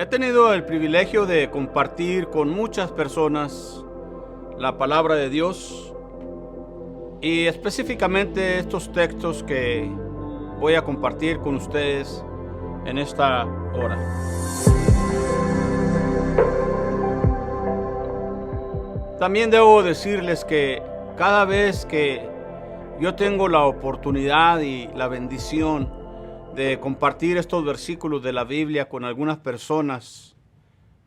He tenido el privilegio de compartir con muchas personas la palabra de Dios y específicamente estos textos que voy a compartir con ustedes en esta hora. También debo decirles que cada vez que yo tengo la oportunidad y la bendición de compartir estos versículos de la Biblia con algunas personas,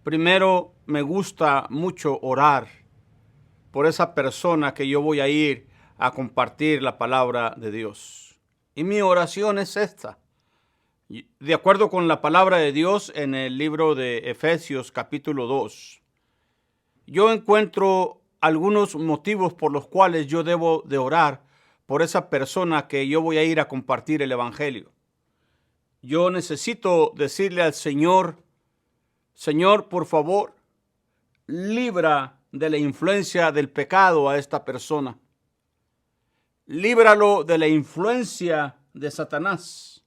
primero me gusta mucho orar por esa persona que yo voy a ir a compartir la palabra de Dios. Y mi oración es esta. De acuerdo con la palabra de Dios en el libro de Efesios capítulo 2, yo encuentro algunos motivos por los cuales yo debo de orar por esa persona que yo voy a ir a compartir el evangelio. Yo necesito decirle al Señor, Señor, por favor, libra de la influencia del pecado a esta persona. Líbralo de la influencia de Satanás.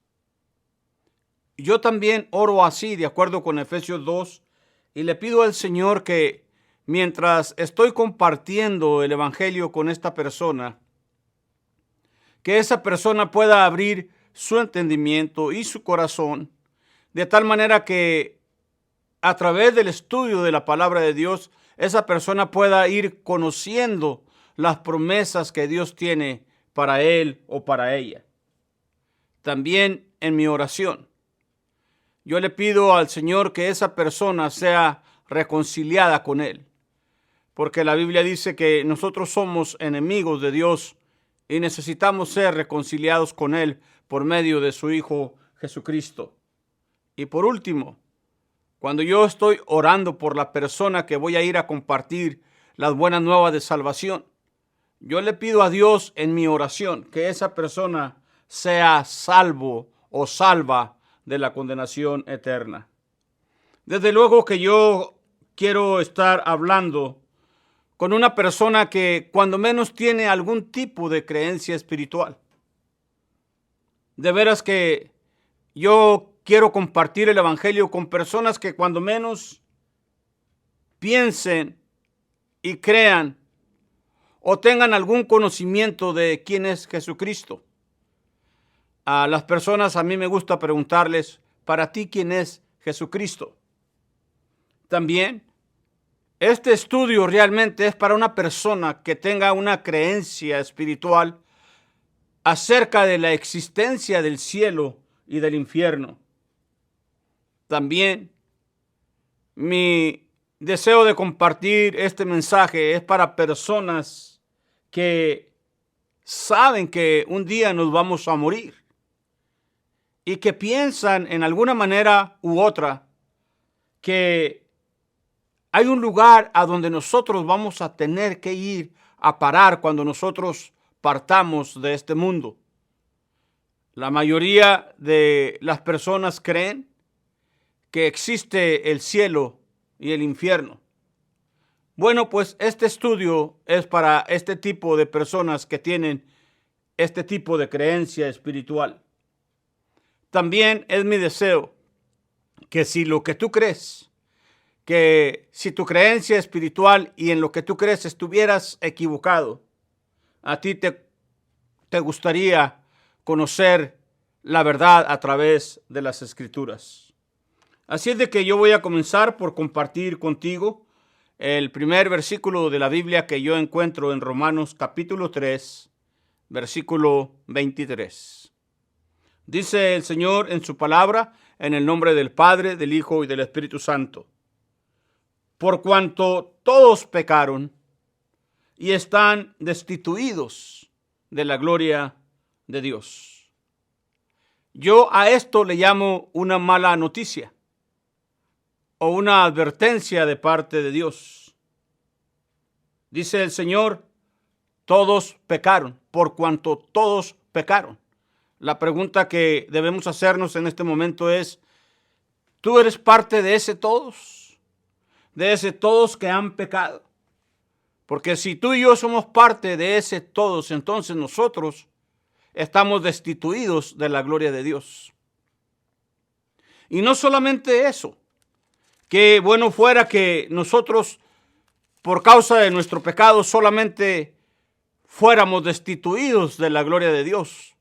Yo también oro así, de acuerdo con Efesios 2, y le pido al Señor que mientras estoy compartiendo el evangelio con esta persona, que esa persona pueda abrir su entendimiento y su corazón, de tal manera que a través del estudio de la palabra de Dios, esa persona pueda ir conociendo las promesas que Dios tiene para él o para ella. También en mi oración, yo le pido al Señor que esa persona sea reconciliada con él, porque la Biblia dice que nosotros somos enemigos de Dios y necesitamos ser reconciliados con él por medio de su Hijo Jesucristo. Y por último, cuando yo estoy orando por la persona que voy a ir a compartir las buenas nuevas de salvación, yo le pido a Dios en mi oración que esa persona sea salvo o salva de la condenación eterna. Desde luego que yo quiero estar hablando con una persona que cuando menos tiene algún tipo de creencia espiritual. De veras que yo quiero compartir el evangelio con personas que cuando menos piensen y crean o tengan algún conocimiento de quién es Jesucristo. A las personas a mí me gusta preguntarles, ¿para ti quién es Jesucristo? También, este estudio realmente es para una persona que tenga una creencia espiritual acerca de la existencia del cielo y del infierno. También mi deseo de compartir este mensaje es para personas que saben que un día nos vamos a morir y que piensan en alguna manera u otra que hay un lugar a donde nosotros vamos a tener que ir a parar cuando nosotros partamos de este mundo. La mayoría de las personas creen que existe el cielo y el infierno. Bueno, pues este estudio es para este tipo de personas que tienen este tipo de creencia espiritual. También es mi deseo que si lo que tú crees, que si tu creencia espiritual y en lo que tú crees estuvieras equivocado, a ti te gustaría conocer la verdad a través de las Escrituras. Así es de que yo voy a comenzar por compartir contigo el primer versículo de la Biblia que yo encuentro en Romanos capítulo 3, versículo 23. Dice el Señor en su palabra, en el nombre del Padre, del Hijo y del Espíritu Santo. Por cuanto todos pecaron y están destituidos de la gloria de Dios. Yo a esto le llamo una mala noticia o una advertencia de parte de Dios. Dice el Señor, todos pecaron, por cuanto todos pecaron. La pregunta que debemos hacernos en este momento es, ¿tú eres parte de ese todos? De ese todos que han pecado. Porque si tú y yo somos parte de ese todos, entonces nosotros estamos destituidos de la gloria de Dios. Y no solamente eso, Qué bueno fuera que nosotros, por causa de nuestro pecado, solamente fuéramos destituidos de la gloria de Dios.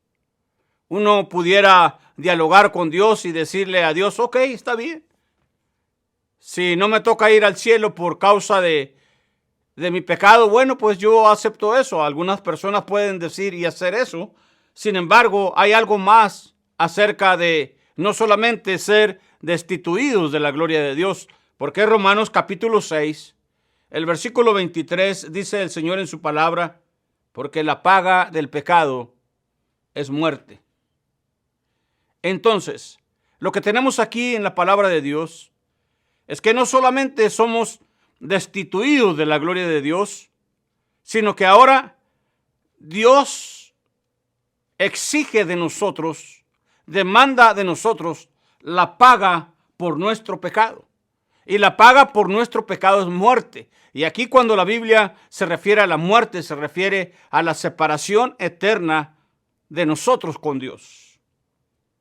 Uno pudiera dialogar con Dios y decirle a Dios, ok, está bien. Si no me toca ir al cielo por causa de mi pecado, bueno, pues yo acepto eso. Algunas personas pueden decir y hacer eso. Sin embargo, hay algo más acerca de no solamente ser destituidos de la gloria de Dios, porque Romanos capítulo 6, el versículo 23, dice el Señor en su palabra, porque la paga del pecado es muerte. Entonces, lo que tenemos aquí en la palabra de Dios es que no solamente somos destituidos de la gloria de Dios, sino que ahora Dios exige de nosotros, demanda de nosotros la paga por nuestro pecado. Y la paga por nuestro pecado es muerte. Y aquí cuando la Biblia se refiere a la muerte, se refiere a la separación eterna de nosotros con Dios.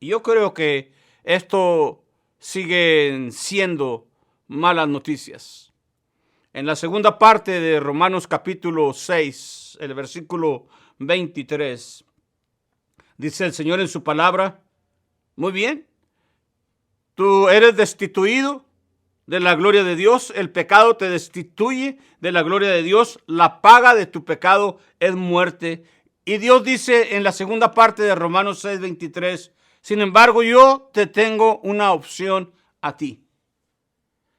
Y yo creo que esto sigue siendo malas noticias. En la segunda parte de Romanos capítulo 6, el versículo 23, dice el Señor en su palabra, muy bien, tú eres destituido de la gloria de Dios, el pecado te destituye de la gloria de Dios, la paga de tu pecado es muerte. Y Dios dice en la segunda parte de Romanos 6, 23, sin embargo yo te tengo una opción a ti.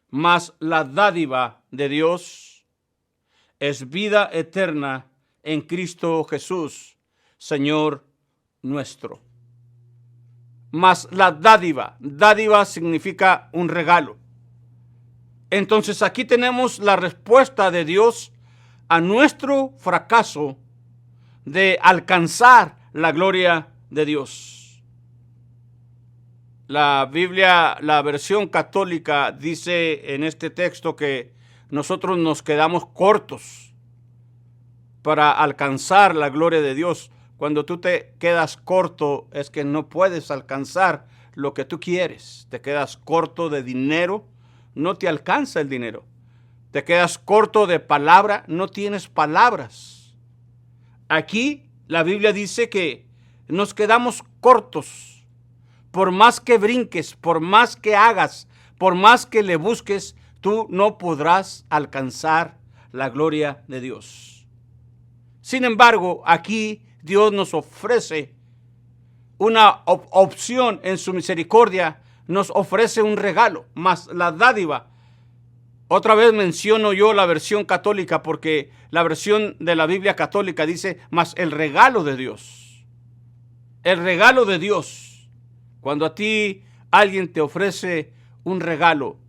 Mas la dádiva de Dios es vida eterna en Cristo Jesús, Señor nuestro. Mas la dádiva significa un regalo. Entonces aquí tenemos la respuesta de Dios a nuestro fracaso de alcanzar la gloria de Dios. La Biblia, la versión católica, dice en este texto que nosotros nos quedamos cortos para alcanzar la gloria de Dios. Cuando tú te quedas corto es que no puedes alcanzar lo que tú quieres. Te quedas corto de dinero, no te alcanza el dinero. Te quedas corto de palabra, no tienes palabras. Aquí la Biblia dice que nos quedamos cortos. Por más que brinques, por más que hagas, por más que le busques, tú no podrás alcanzar la gloria de Dios. Sin embargo, aquí Dios nos ofrece una opción en su misericordia, nos ofrece un regalo, más la dádiva. Otra vez menciono yo la versión católica porque la versión de la Biblia católica dice, más el regalo de Dios. El regalo de Dios. Cuando a ti alguien te ofrece un regalo,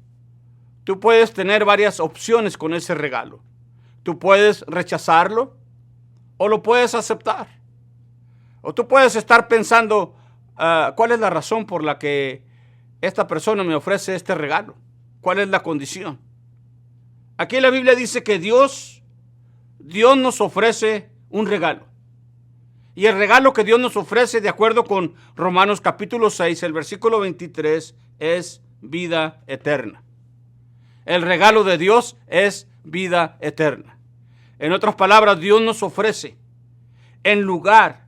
tú puedes tener varias opciones con ese regalo. Tú puedes rechazarlo o lo puedes aceptar. O tú puedes estar pensando, ¿cuál es la razón por la que esta persona me ofrece este regalo? ¿Cuál es la condición? Aquí la Biblia dice que Dios nos ofrece un regalo. Y el regalo que Dios nos ofrece, de acuerdo con Romanos capítulo 6, el versículo 23, es vida eterna. El regalo de Dios es vida eterna. En otras palabras, Dios nos ofrece, en lugar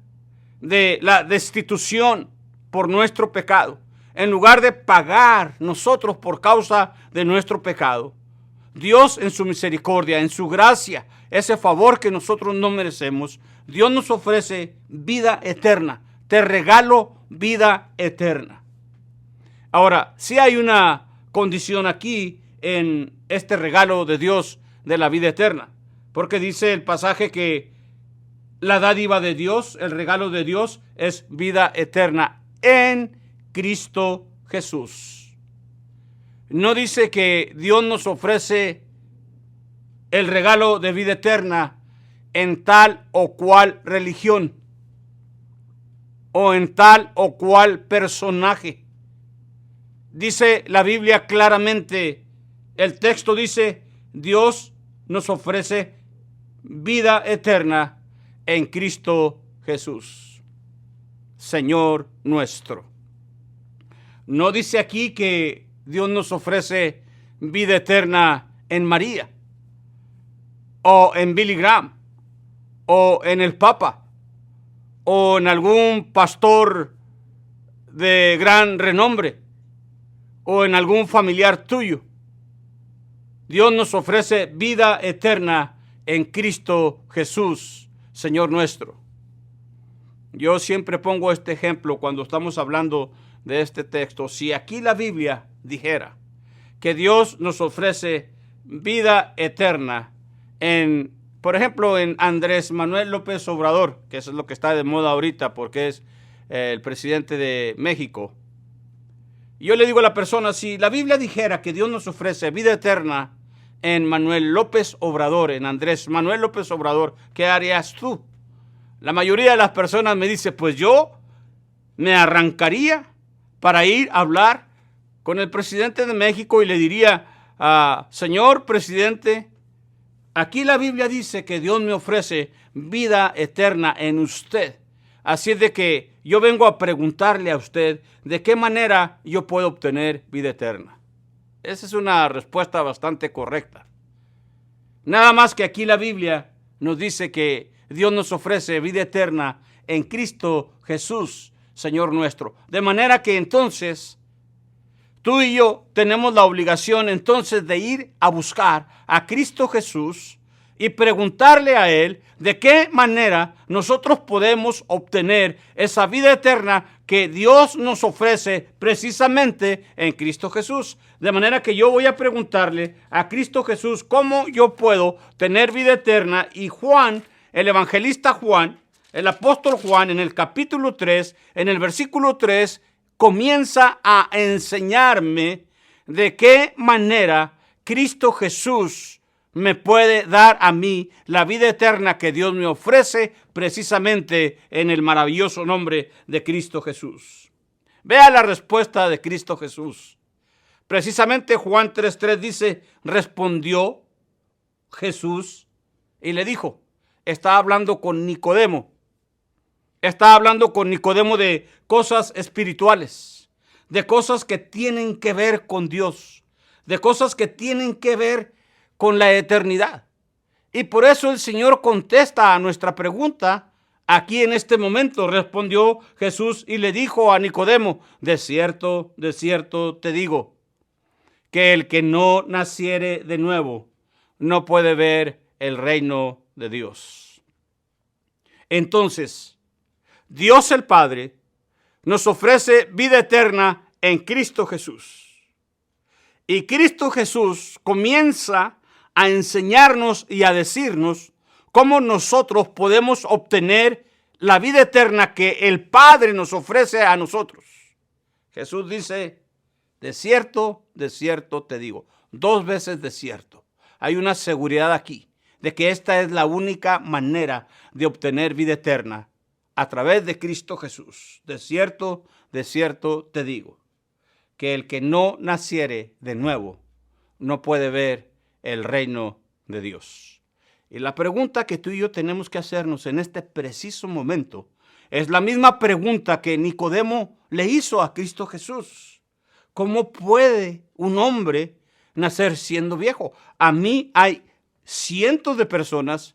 de la destitución por nuestro pecado, en lugar de pagar nosotros por causa de nuestro pecado, Dios en su misericordia, en su gracia, ese favor que nosotros no merecemos, Dios nos ofrece vida eterna. Te regalo vida eterna. Ahora, sí hay una condición aquí en este regalo de Dios de la vida eterna, porque dice el pasaje que la dádiva de Dios, el regalo de Dios, es vida eterna en Cristo Jesús. No dice que Dios nos ofrece el regalo de vida eterna en tal o cual religión o en tal o cual personaje. Dice la Biblia claramente, el texto dice, Dios nos ofrece vida eterna en Cristo Jesús, Señor nuestro. No dice aquí que Dios nos ofrece vida eterna en María, o en Billy Graham, o en el Papa, o en algún pastor de gran renombre, o en algún familiar tuyo. Dios nos ofrece vida eterna en Cristo Jesús, Señor nuestro. Yo siempre pongo este ejemplo cuando estamos hablando de este texto. Si aquí la Biblia dijera que Dios nos ofrece vida eterna por ejemplo, en Andrés Manuel López Obrador, que eso es lo que está de moda ahorita porque es el presidente de México. Yo le digo a la persona, si la Biblia dijera que Dios nos ofrece vida eterna en Manuel López Obrador, en Andrés Manuel López Obrador, ¿qué harías tú? La mayoría de las personas me dice, pues yo me arrancaría para ir a hablar con el presidente de México y le diría, señor presidente, aquí la Biblia dice que Dios me ofrece vida eterna en usted. Así es de que yo vengo a preguntarle a usted de qué manera yo puedo obtener vida eterna. Esa es una respuesta bastante correcta. Nada más que aquí la Biblia nos dice que Dios nos ofrece vida eterna en Cristo Jesús, Señor nuestro. De manera que entonces tú y yo tenemos la obligación entonces de ir a buscar a Cristo Jesús y preguntarle a Él de qué manera nosotros podemos obtener esa vida eterna que Dios nos ofrece precisamente en Cristo Jesús. De manera que yo voy a preguntarle a Cristo Jesús cómo yo puedo tener vida eterna. Y Juan, el evangelista Juan, el apóstol Juan, en el capítulo 3, en el versículo 3, comienza a enseñarme de qué manera Cristo Jesús me puede dar a mí la vida eterna que Dios me ofrece precisamente en el maravilloso nombre de Cristo Jesús. Vea la respuesta de Cristo Jesús. Precisamente Juan 3:3 dice, respondió Jesús y le dijo, está hablando con Nicodemo. Está hablando con Nicodemo de cosas espirituales, de cosas que tienen que ver con Dios, de cosas que tienen que ver con la eternidad. Y por eso el Señor contesta a nuestra pregunta aquí en este momento. Respondió Jesús y le dijo a Nicodemo, de cierto te digo, que el que no naciere de nuevo no puede ver el reino de Dios. Entonces, Dios el Padre nos ofrece vida eterna en Cristo Jesús. Y Cristo Jesús comienza a enseñarnos y a decirnos cómo nosotros podemos obtener la vida eterna que el Padre nos ofrece a nosotros. Jesús dice, de cierto te digo, 2 veces de cierto. Hay una seguridad aquí de que esta es la única manera de obtener vida eterna a través de Cristo Jesús. De cierto te digo, que el que no naciere de nuevo no puede ver el reino de Dios. Y la pregunta que tú y yo tenemos que hacernos en este preciso momento es la misma pregunta que Nicodemo le hizo a Cristo Jesús. ¿Cómo puede un hombre nacer siendo viejo? A mí hay cientos de personas,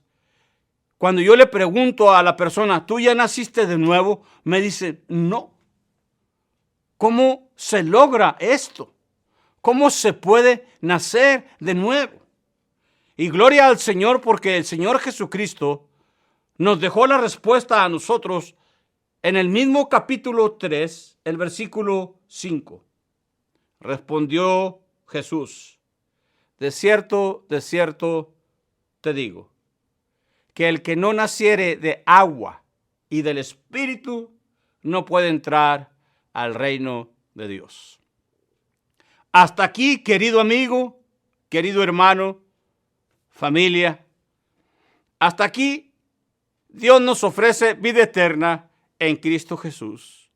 cuando yo le pregunto a la persona, ¿tú ya naciste de nuevo? Me dice, no. ¿Cómo se logra esto? ¿Cómo se puede nacer de nuevo? Y gloria al Señor, porque el Señor Jesucristo nos dejó la respuesta a nosotros en el mismo capítulo 3, el versículo 5. Respondió Jesús, de cierto te digo, que el que no naciere de agua y del Espíritu no puede entrar al reino de Dios. Hasta aquí, querido amigo, querido hermano, familia, hasta aquí Dios nos ofrece vida eterna en Cristo Jesús.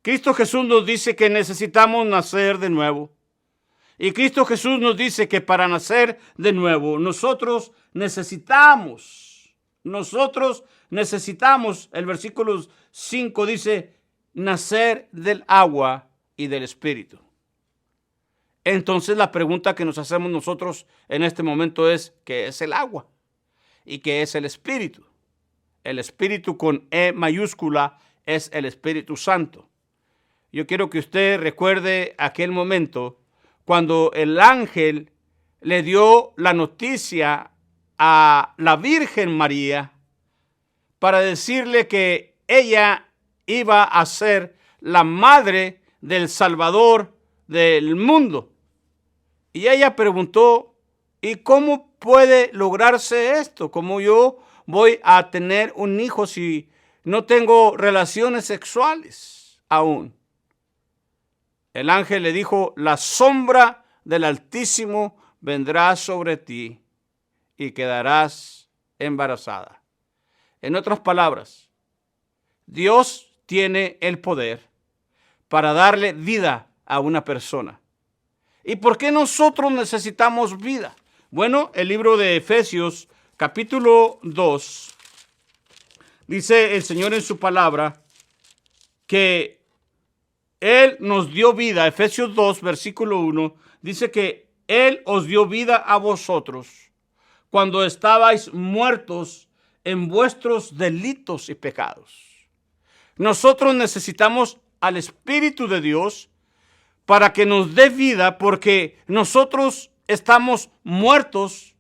Cristo Jesús nos dice que necesitamos nacer de nuevo. Y Cristo Jesús nos dice que para nacer de nuevo nosotros necesitamos, el versículo 5 dice, nacer del agua y del Espíritu. Entonces la pregunta que nos hacemos nosotros en este momento es, ¿qué es el agua? ¿Y qué es el Espíritu? El Espíritu con E mayúscula es el Espíritu Santo. Yo quiero que usted recuerde aquel momento cuando el ángel le dio la noticia a la Virgen María para decirle que ella iba a ser la madre del Salvador del mundo. Y ella preguntó, ¿y cómo puede lograrse esto? ¿Cómo yo voy a tener un hijo si no tengo relaciones sexuales aún? El ángel le dijo, la sombra del Altísimo vendrá sobre ti y quedarás embarazada. En otras palabras, Dios tiene el poder para darle vida a una persona. ¿Y por qué nosotros necesitamos vida? Bueno, el libro de Efesios, capítulo 2, dice el Señor en su palabra que Él nos dio vida. Efesios 2, versículo 1, dice que Él os dio vida a vosotros cuando estabais muertos en vuestros delitos y pecados. Nosotros necesitamos al Espíritu de Dios para que nos dé vida, porque nosotros estamos muertos.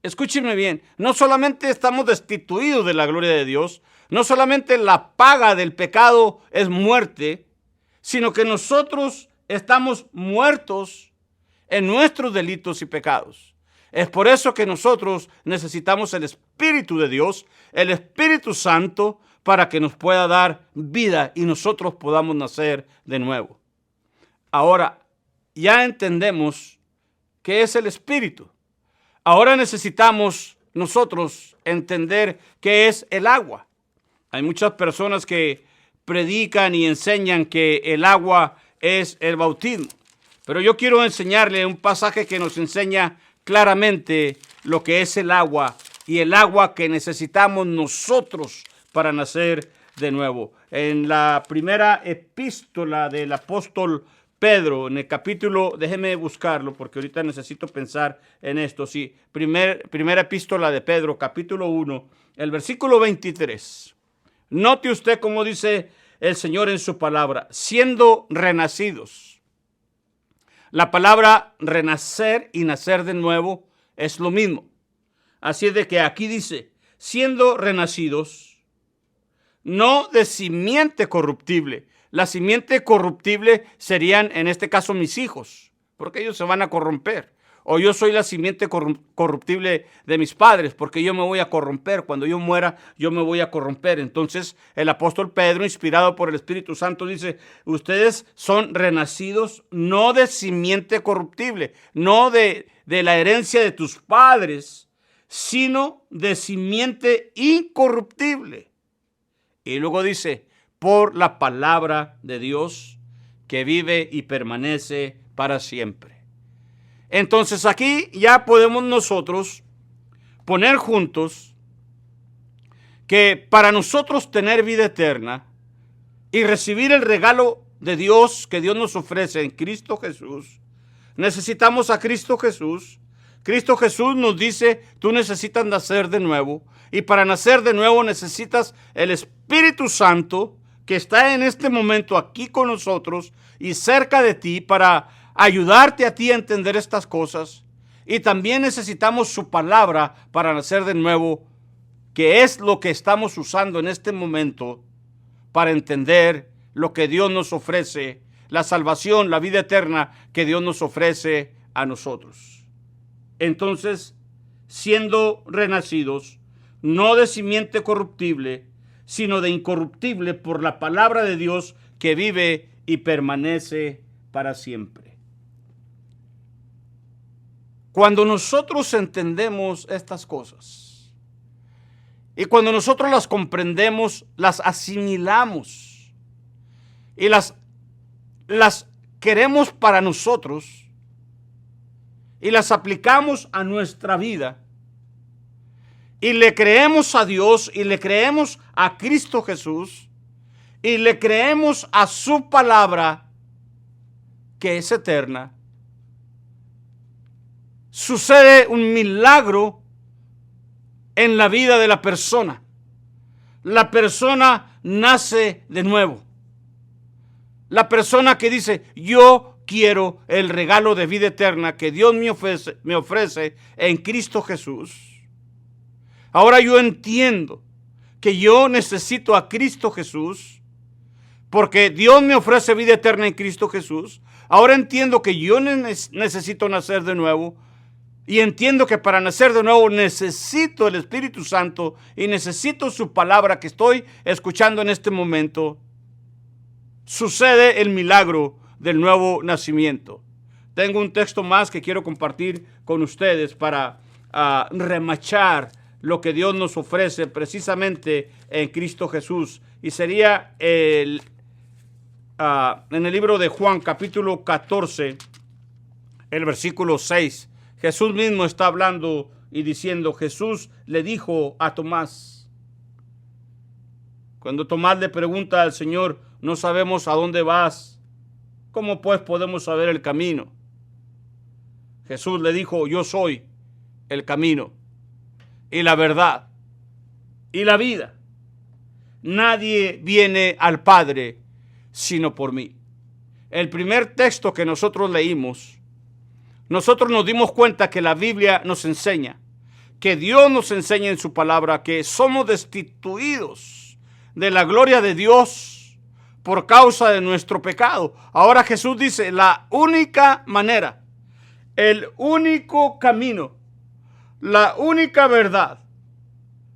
Escúcheme bien, no solamente estamos destituidos de la gloria de Dios, no solamente la paga del pecado es muerte, sino que nosotros estamos muertos en nuestros delitos y pecados. Es por eso que nosotros necesitamos el Espíritu de Dios, el Espíritu Santo, para que nos pueda dar vida y nosotros podamos nacer de nuevo. Ahora, ya entendemos qué es el Espíritu. Ahora necesitamos nosotros entender qué es el agua. Hay muchas personas que predican y enseñan que el agua es el bautismo. Pero yo quiero enseñarle un pasaje que nos enseña claramente lo que es el agua y el agua que necesitamos nosotros para nacer de nuevo. En la primera epístola del apóstol Pedro, en el capítulo, déjeme buscarlo porque ahorita necesito pensar en esto. Sí, primera epístola de Pedro, capítulo 1, el versículo 23. Note usted cómo dice el Señor en su palabra, siendo renacidos. La palabra renacer y nacer de nuevo es lo mismo. Así es de que aquí dice, siendo renacidos, no de simiente corruptible. La simiente corruptible serían, en este caso, mis hijos, porque ellos se van a corromper. O yo soy la simiente corruptible de mis padres, porque yo me voy a corromper. Cuando yo muera, yo me voy a corromper. Entonces, el apóstol Pedro, inspirado por el Espíritu Santo, dice, ustedes son renacidos no de simiente corruptible, no de la herencia de tus padres, sino de simiente incorruptible. Y luego dice, por la palabra de Dios que vive y permanece para siempre. Entonces aquí ya podemos nosotros poner juntos que para nosotros tener vida eterna y recibir el regalo de Dios que Dios nos ofrece en Cristo Jesús, necesitamos a Cristo Jesús. Cristo Jesús nos dice, tú necesitas nacer de nuevo. Y para nacer de nuevo necesitas el Espíritu Santo que está en este momento aquí con nosotros y cerca de ti para ayudarte a ti a entender estas cosas. Y también necesitamos su palabra para nacer de nuevo, que es lo que estamos usando en este momento para entender lo que Dios nos ofrece, la salvación, la vida eterna que Dios nos ofrece a nosotros. Entonces, siendo renacidos, no de simiente corruptible, sino de incorruptible por la palabra de Dios que vive y permanece para siempre. Cuando nosotros entendemos estas cosas y cuando nosotros las comprendemos, las asimilamos y las queremos para nosotros y las aplicamos a nuestra vida y le creemos a Dios y le creemos a Cristo Jesús y le creemos a su palabra que es eterna, sucede un milagro en la vida de la persona. La persona nace de nuevo. La persona que dice, yo quiero el regalo de vida eterna que Dios me ofrece en Cristo Jesús. Ahora yo entiendo que yo necesito a Cristo Jesús, porque Dios me ofrece vida eterna en Cristo Jesús. Ahora entiendo que yo necesito nacer de nuevo, y entiendo que para nacer de nuevo necesito el Espíritu Santo y necesito su palabra que estoy escuchando en este momento. Sucede el milagro del nuevo nacimiento. Tengo un texto más que quiero compartir con ustedes para remachar lo que Dios nos ofrece precisamente en Cristo Jesús. Y sería en el libro de Juan, capítulo 14, el versículo 6. Jesús mismo está hablando y diciendo, Jesús le dijo a Tomás, cuando Tomás le pregunta al Señor, no sabemos a dónde vas, ¿cómo pues podemos saber el camino? Jesús le dijo, yo soy el camino y la verdad y la vida. Nadie viene al Padre sino por mí. El primer texto que nosotros leímos, nosotros nos dimos cuenta que la Biblia nos enseña, que Dios nos enseña en su palabra que somos destituidos de la gloria de Dios por causa de nuestro pecado. Ahora Jesús dice, la única manera, el único camino, la única verdad,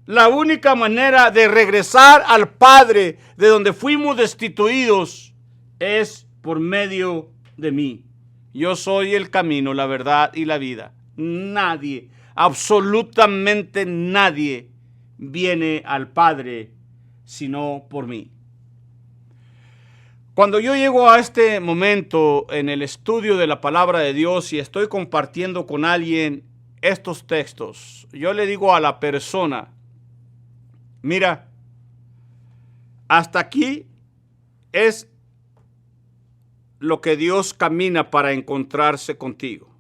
la única manera de regresar al Padre de donde fuimos destituidos es por medio de mí. Yo soy el camino, la verdad y la vida. Nadie, absolutamente nadie viene al Padre sino por mí. Cuando yo llego a este momento en el estudio de la palabra de Dios y estoy compartiendo con alguien estos textos, yo le digo a la persona, mira, hasta aquí es lo que Dios camina para encontrarse contigo.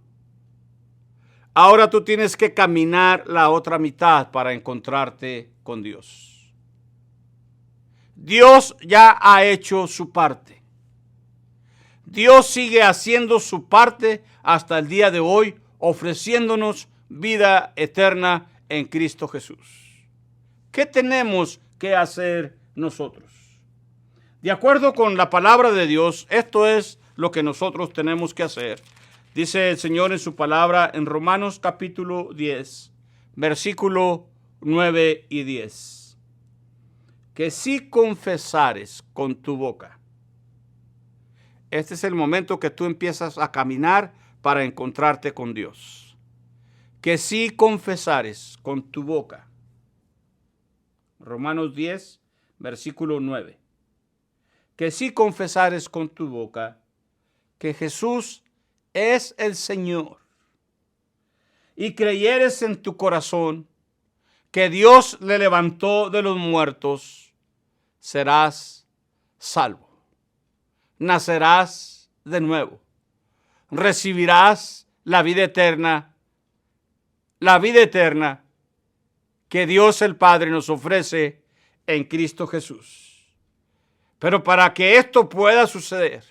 Ahora tú tienes que caminar la otra mitad para encontrarte con Dios. Dios ya ha hecho su parte. Dios sigue haciendo su parte hasta el día de hoy, ofreciéndonos vida eterna en Cristo Jesús. ¿Qué tenemos que hacer nosotros? De acuerdo con la palabra de Dios, esto es lo que nosotros tenemos que hacer. Dice el Señor en su palabra en Romanos capítulo 10, versículo 9 y 10. Que si confesares con tu boca. Este es el momento que tú empiezas a caminar para encontrarte con Dios. Que si confesares con tu boca. Romanos 10, versículo 9. Que si confesares con tu boca que Jesús es el Señor y creyeres en tu corazón que Dios le levantó de los muertos, serás salvo. Nacerás de nuevo. Recibirás la vida eterna que Dios el Padre nos ofrece en Cristo Jesús. Pero para que esto pueda suceder,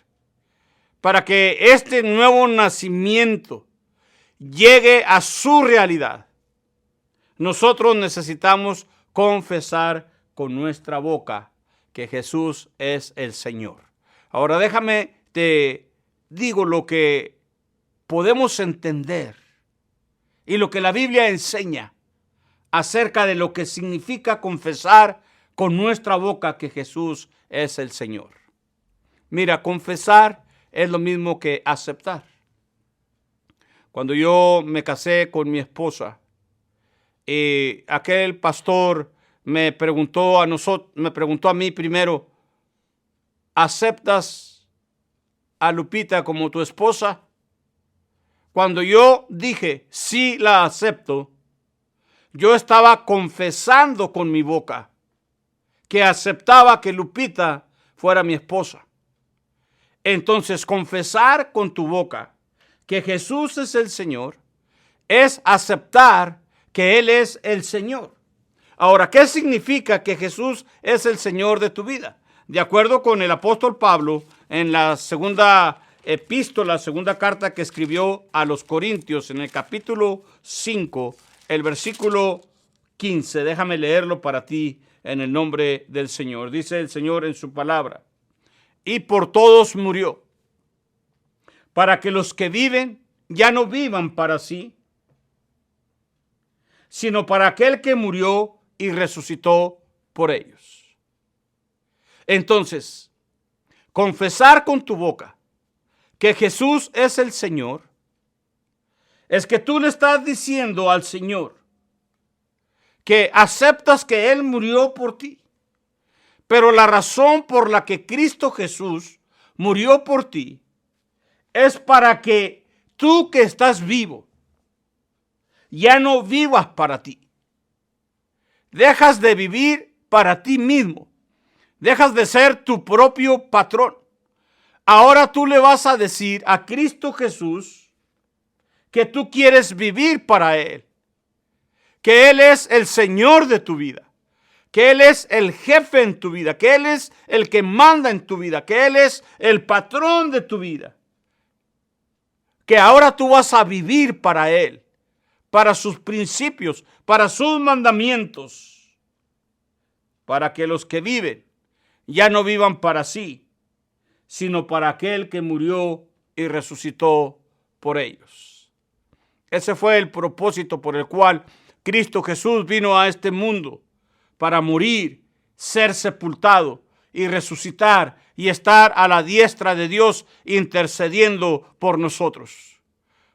para que este nuevo nacimiento llegue a su realidad, nosotros necesitamos confesar con nuestra boca que Jesús es el Señor. Ahora déjame te digo lo que podemos entender y lo que la Biblia enseña acerca de lo que significa confesar con nuestra boca que Jesús es el Señor. Mira, confesar es lo mismo que aceptar. Cuando yo me casé con mi esposa, y aquel pastor me preguntó a mí primero, ¿aceptas a Lupita como tu esposa? Cuando yo dije, sí la acepto, yo estaba confesando con mi boca que aceptaba que Lupita fuera mi esposa. Entonces, confesar con tu boca que Jesús es el Señor es aceptar que Él es el Señor. Ahora, ¿qué significa que Jesús es el Señor de tu vida? De acuerdo con el apóstol Pablo, en la segunda epístola, segunda carta que escribió a los Corintios, en el capítulo 5, el versículo 15, déjame leerlo para ti en el nombre del Señor. Dice el Señor en su palabra: y por todos murió, para que los que viven ya no vivan para sí, sino para aquel que murió y resucitó por ellos. Entonces, confesar con tu boca que Jesús es el Señor, es que tú le estás diciendo al Señor que aceptas que Él murió por ti. Pero la razón por la que Cristo Jesús murió por ti es para que tú que estás vivo ya no vivas para ti. Dejas de vivir para ti mismo. Dejas de ser tu propio patrón. Ahora tú le vas a decir a Cristo Jesús que tú quieres vivir para Él, que Él es el Señor de tu vida, que Él es el jefe en tu vida, que Él es el que manda en tu vida, que Él es el patrón de tu vida, que ahora tú vas a vivir para Él, para sus principios, para sus mandamientos, para que los que viven ya no vivan para sí, sino para aquel que murió y resucitó por ellos. Ese fue el propósito por el cual Cristo Jesús vino a este mundo, para morir, ser sepultado y resucitar y estar a la diestra de Dios intercediendo por nosotros.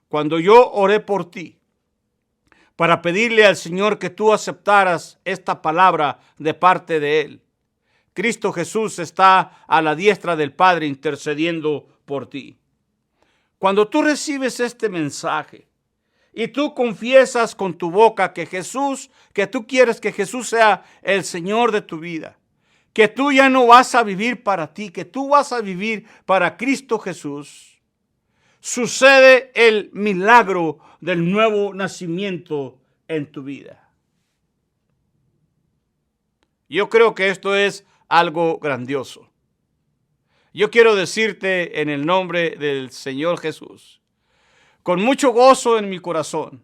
Cuando yo oré por ti, para pedirle al Señor que tú aceptaras esta palabra de parte de Él, Cristo Jesús está a la diestra del Padre intercediendo por ti. Cuando tú recibes este mensaje y tú confiesas con tu boca que tú quieres que Jesús sea el Señor de tu vida, que tú ya no vas a vivir para ti, que tú vas a vivir para Cristo Jesús, sucede el milagro del nuevo nacimiento en tu vida. Yo creo que esto es algo grandioso. Yo quiero decirte en el nombre del Señor Jesús, con mucho gozo en mi corazón,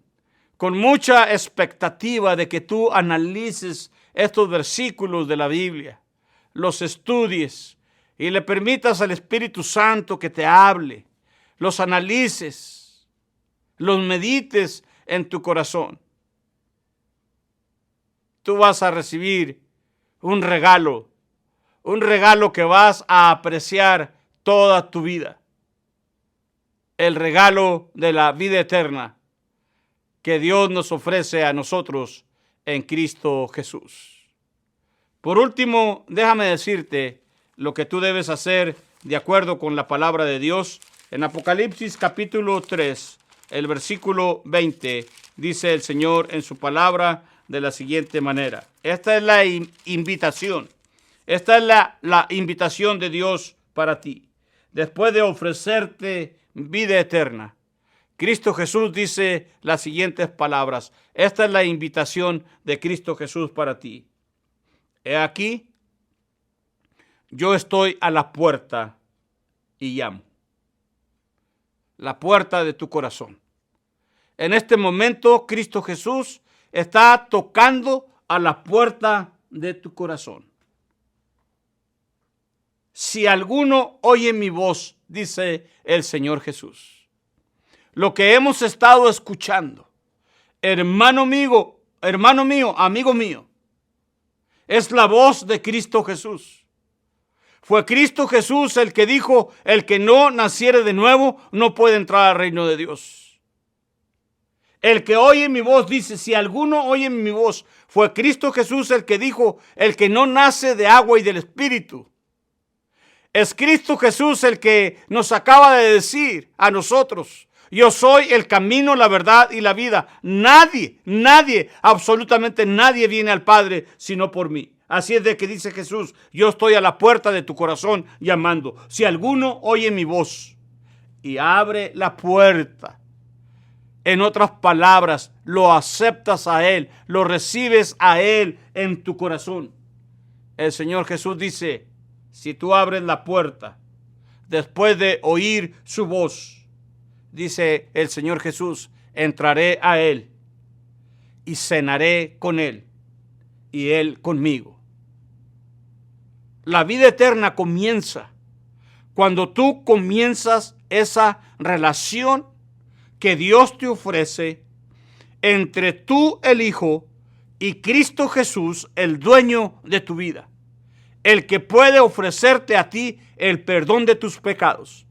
con mucha expectativa de que tú analices estos versículos de la Biblia, los estudies y le permitas al Espíritu Santo que te hable, los analices, los medites en tu corazón. Tú vas a recibir un regalo que vas a apreciar toda tu vida. El regalo de la vida eterna que Dios nos ofrece a nosotros en Cristo Jesús. Por último, déjame decirte lo que tú debes hacer de acuerdo con la palabra de Dios. En Apocalipsis capítulo 3, el versículo 20, dice el Señor en su palabra de la siguiente manera. Esta es la invitación. Esta es la invitación de Dios para ti. Después de ofrecerte vida eterna, Cristo Jesús dice las siguientes palabras. Esta es la invitación de Cristo Jesús para ti. He aquí, yo estoy a la puerta y llamo. La puerta de tu corazón. En este momento, Cristo Jesús está tocando a la puerta de tu corazón. Si alguno oye mi voz, dice el Señor Jesús, lo que hemos estado escuchando, hermano mío, amigo mío, es la voz de Cristo Jesús. Fue Cristo Jesús el que dijo, el que no naciere de nuevo no puede entrar al reino de Dios. El que oye mi voz, dice, si alguno oye mi voz, fue Cristo Jesús el que dijo, el que no nace de agua y del Espíritu. Es Cristo Jesús el que nos acaba de decir a nosotros, yo soy el camino, la verdad y la vida. Nadie, absolutamente nadie viene al Padre sino por mí. Así es de que dice Jesús, yo estoy a la puerta de tu corazón llamando. Si alguno oye mi voz y abre la puerta, En otras palabras, lo aceptas a Él, lo recibes a Él en tu corazón. El Señor Jesús dice, si tú abres la puerta, después de oír su voz, dice el Señor Jesús, entraré a Él y cenaré con Él y Él conmigo. La vida eterna comienza cuando tú comienzas esa relación que Dios te ofrece entre tú, el Hijo, y Cristo Jesús, el dueño de tu vida, el que puede ofrecerte a ti el perdón de tus pecados,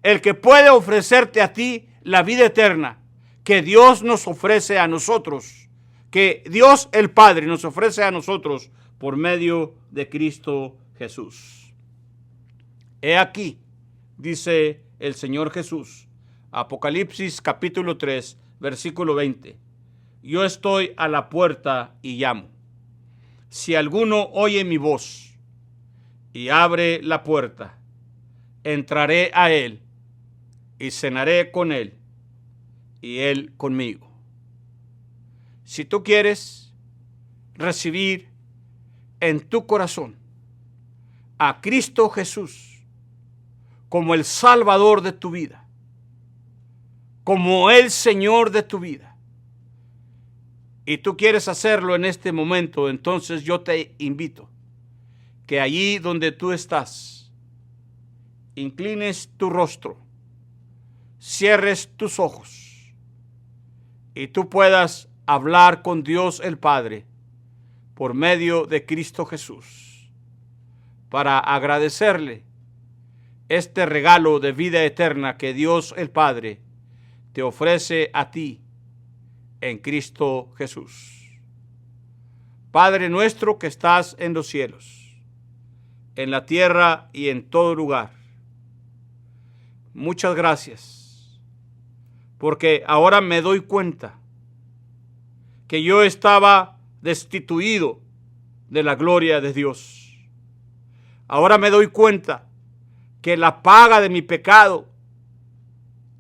el que puede ofrecerte a ti la vida eterna que Dios nos ofrece a nosotros, que Dios el Padre nos ofrece a nosotros por medio de Cristo Jesús. He aquí, dice el Señor Jesús, Apocalipsis capítulo 3, versículo 20. Yo estoy a la puerta y llamo. Si alguno oye mi voz y abre la puerta, entraré a él y cenaré con él y él conmigo. Si tú quieres recibir en tu corazón a Cristo Jesús como el Salvador de tu vida, como el Señor de tu vida, y tú quieres hacerlo en este momento, entonces yo te invito que allí donde tú estás, inclines tu rostro, cierres tus ojos y tú puedas hablar con Dios el Padre por medio de Cristo Jesús para agradecerle este regalo de vida eterna que Dios el Padre te ofrece a ti en Cristo Jesús. Padre nuestro que estás en los cielos, en la tierra y en todo lugar, muchas gracias, porque ahora me doy cuenta que yo estaba destituido de la gloria de Dios. Ahora me doy cuenta que la paga de mi pecado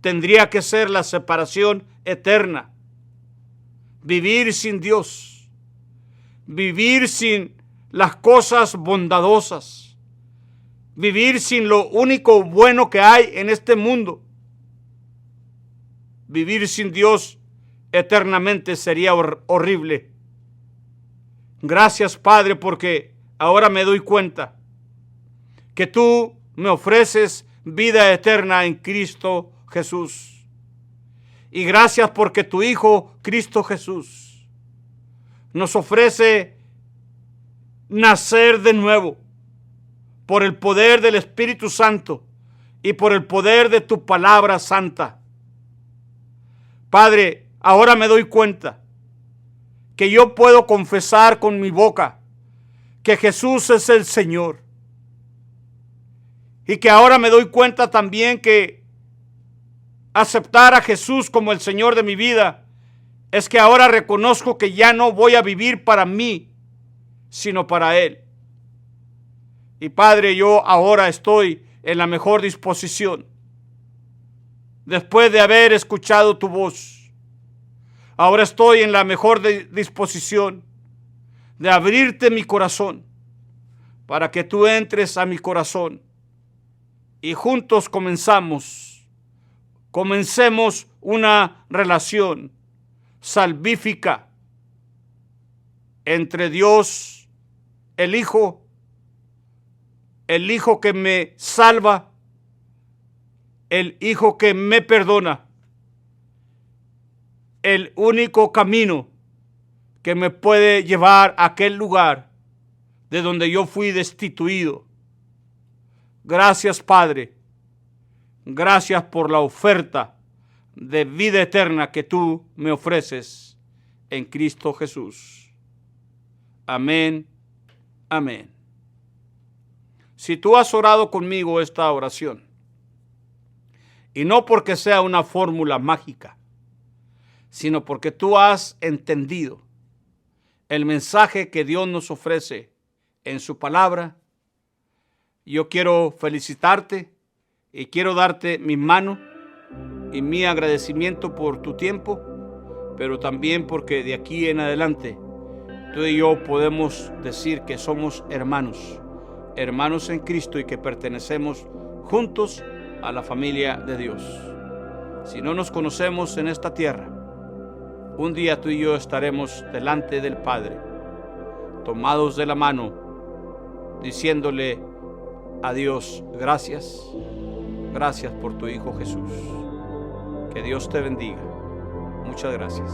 tendría que ser la separación eterna, vivir sin Dios, vivir sin las cosas bondadosas, vivir sin lo único bueno que hay en este mundo. Vivir sin Dios eternamente sería horrible. Gracias, Padre, porque ahora me doy cuenta que tú me ofreces vida eterna en Cristo Jesús. Y gracias porque tu Hijo, Cristo Jesús, nos ofrece nacer de nuevo por el poder del Espíritu Santo y por el poder de tu palabra santa. Padre, ahora me doy cuenta que yo puedo confesar con mi boca que Jesús es el Señor. Y que ahora me doy cuenta también que aceptar a Jesús como el Señor de mi vida es que ahora reconozco que ya no voy a vivir para mí, sino para Él. Y Padre, yo ahora estoy en la mejor disposición, después de haber escuchado tu voz. Ahora estoy en la mejor disposición de abrirte mi corazón para que tú entres a mi corazón y juntos comencemos una relación salvífica entre Dios, el Hijo que me salva, el Hijo que me perdona, el único camino que me puede llevar a aquel lugar de donde yo fui destituido. Gracias, Padre. Gracias por la oferta de vida eterna que tú me ofreces en Cristo Jesús. Amén. Amén. Si tú has orado conmigo esta oración, y no porque sea una fórmula mágica, sino porque tú has entendido el mensaje que Dios nos ofrece en su palabra, yo quiero felicitarte y quiero darte mi mano y mi agradecimiento por tu tiempo, pero también porque de aquí en adelante tú y yo podemos decir que somos hermanos en Cristo y que pertenecemos juntos a la familia de Dios. Si no nos conocemos en esta tierra, un día tú y yo estaremos delante del Padre, tomados de la mano, diciéndole a Dios, gracias por tu Hijo Jesús. Que Dios te bendiga. Muchas gracias.